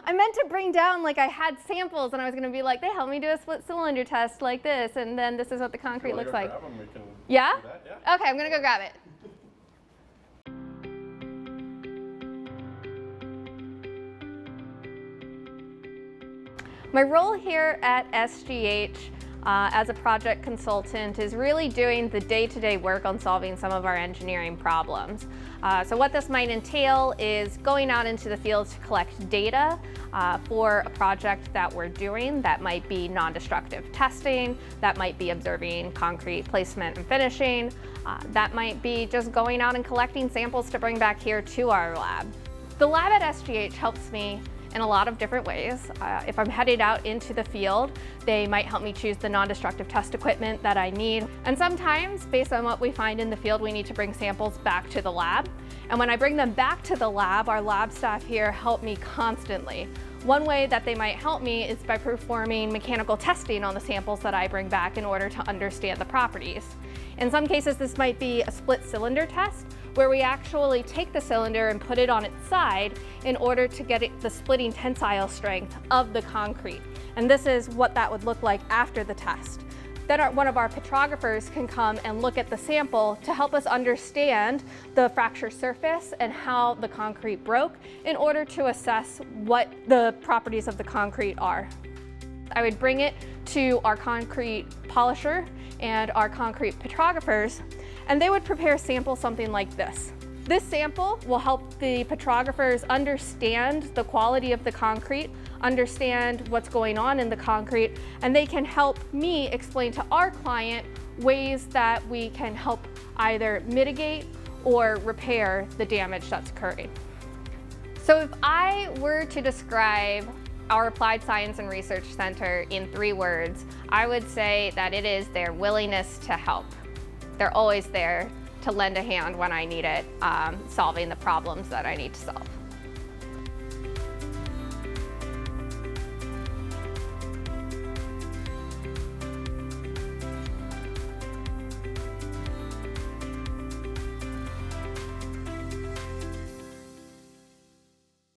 I meant to bring down, like, I had samples and I was gonna be like, they helped me do a split cylinder test like this, and then this is what the concrete looks like. Grab them, we can Yeah? do that, yeah? Okay, I'm gonna go grab it. My role here at SGH as a project consultant is really doing the day-to-day work on solving some of our engineering problems. So what this might entail is going out into the field to collect data for a project that we're doing. That might be non-destructive testing, that might be observing concrete placement and finishing, that might be just going out and collecting samples to bring back here to our lab. The lab at SGH helps me in a lot of different ways. If I'm headed out into the field, they might help me choose the non-destructive test equipment that I need. And sometimes, based on what we find in the field, we need to bring samples back to the lab. And when I bring them back to the lab, our lab staff here help me constantly. One way that they might help me is by performing mechanical testing on the samples that I bring back in order to understand the properties. In some cases, this might be a split cylinder test, where we actually take the cylinder and put it on its side in order to get the splitting tensile strength of the concrete. And this is what that would look like after the test. Then one of our petrographers can come and look at the sample to help us understand the fracture surface and how the concrete broke in order to assess what the properties of the concrete are. I would bring it to our concrete polisher and our concrete petrographers, and they would prepare a sample something like this. This sample will help the petrographers understand the quality of the concrete, understand what's going on in the concrete, and they can help me explain to our client ways that we can help either mitigate or repair the damage that's occurring. So if I were to describe our Applied Science and Research Center in 3 words, I would say that it is their willingness to help. They're always there to lend a hand when I need it, solving the problems that I need to solve.